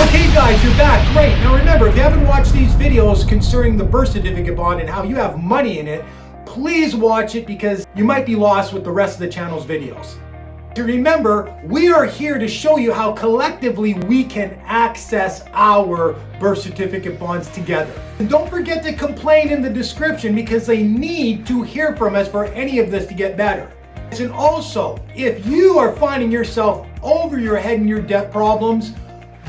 Okay guys, you're back. Great. Now remember, if you haven't watched these videos concerning the birth certificate bond and how you have money in it, please watch it because you might be lost with the rest of the channel's videos. To remember, we are here to show you how collectively we can access our birth certificate bonds together. And don't forget to complain in the description because they need to hear from us for any of this to get better. And also, if you are finding yourself over your head in your debt problems,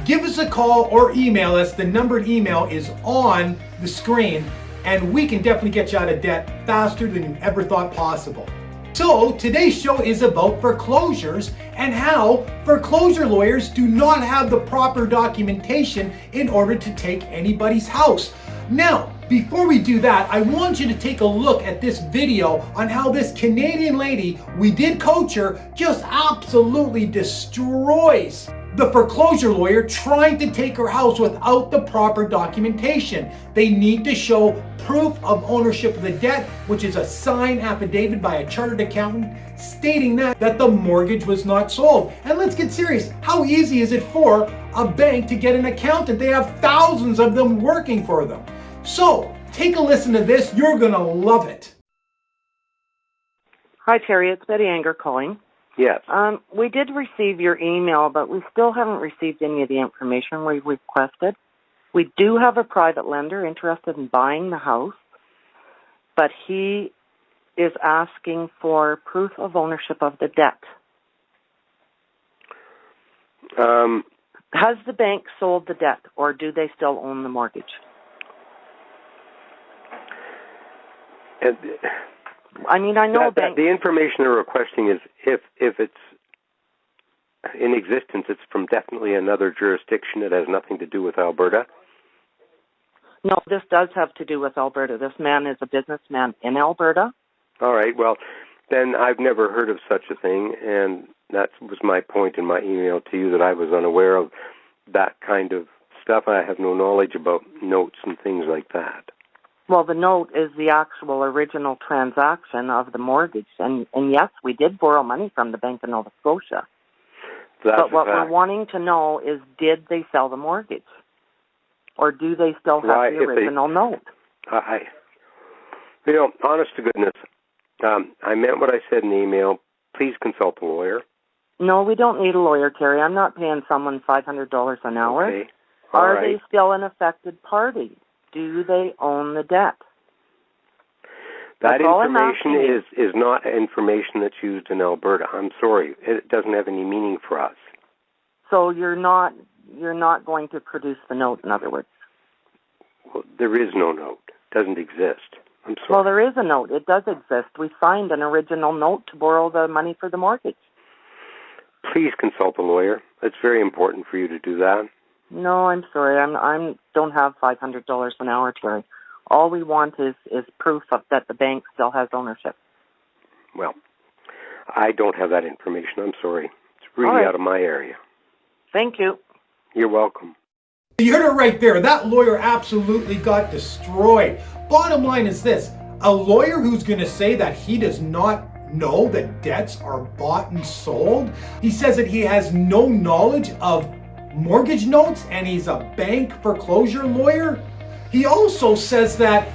give us a call or email us. The numbered email is on the screen and we can definitely get you out of debt faster than you ever thought possible. So today's show is about foreclosures and how foreclosure lawyers do not have the proper documentation in order to take anybody's house. Now, before we do that, I want you to take a look at this video on how this Canadian lady, we did coach her, just absolutely destroys the foreclosure lawyer trying to take her house without the proper documentation. They need to show proof of ownership of the debt, which is a signed affidavit by a chartered accountant stating that the mortgage was not sold. And let's get serious. How easy is it for a bank to get an accountant? They have thousands of them working for them. So take a listen to this. You're gonna love it. Hi, Terry. It's Betty Anger calling. Yes. We did receive your email, but we still haven't received any of the information we requested. We do have a private lender interested in buying the house, but he is asking for proof of ownership of the debt. Has the bank sold the debt, or do they still own the mortgage? I mean, I know the information they're requesting is if it's in existence, it's from definitely another jurisdiction. It has nothing to do with Alberta. No, this does have to do with Alberta. This man is a businessman in Alberta. All right. Well, then I've never heard of such a thing, and that was my point in my email to you, that I was unaware of that kind of stuff. I have no knowledge about notes and things like that. Well, the note is the actual original transaction of the mortgage. And yes, we did borrow money from the Bank of Nova Scotia. But what we're wanting to know is, did they sell the mortgage? Or do they still have the original note? Honest to goodness, I meant what I said in the email. Please consult a lawyer. No, we don't need a lawyer, Terry. I'm not paying someone $500 an hour. Okay. Are they still an affected party? Do they own the debt? That information is not information that's used in Alberta. I'm sorry. It doesn't have any meaning for us. So you're not going to produce the note, in other words? Well, there is no note. It doesn't exist. I'm sorry. Well, there is a note. It does exist. We signed an original note to borrow the money for the mortgage. Please consult a lawyer. It's very important for you to do that. No, I'm sorry. I don't have $500 an hour, Terry. All we want is proof of that the bank still has ownership. Well, I don't have that information. I'm sorry. It's really out of my area. Thank you. You're welcome. You heard it right there. That lawyer absolutely got destroyed. Bottom line is this. A lawyer who's going to say that he does not know that debts are bought and sold. He says that he has no knowledge of mortgage notes and he's a bank foreclosure lawyer. He also says that,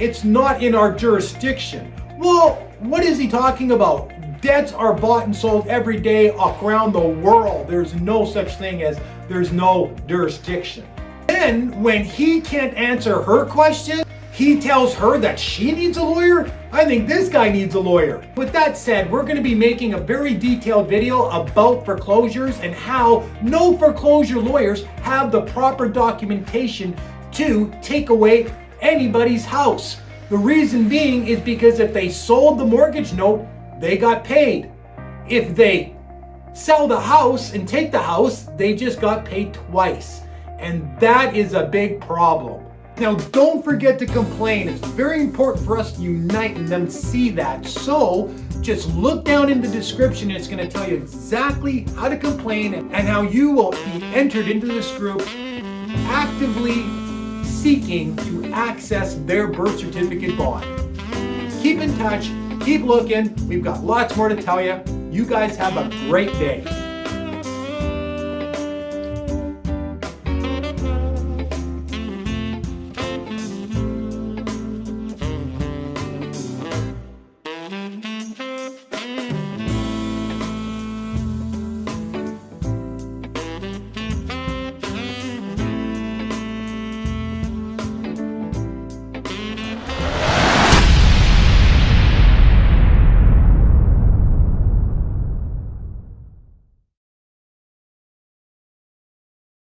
it's not in our jurisdiction. Well, what is he talking about? Debts are bought and sold every day around the world. There's no such thing as there's no jurisdiction. Then when he can't answer her question, he tells her that she needs a lawyer? I think this guy needs a lawyer. With that said, we're going to be making a very detailed video about foreclosures and how no foreclosure lawyers have the proper documentation to take away anybody's house. The reason being is because if they sold the mortgage note, they got paid. If they sell the house and take the house, they just got paid twice. And that is a big problem. Now, don't forget to complain. It's very important for us to unite and them see that. So just look down in the description. It's going to tell you exactly how to complain and how you will be entered into this group actively seeking to access their birth certificate bond. Keep in touch. Keep looking. We've got lots more to tell you. You guys have a great day.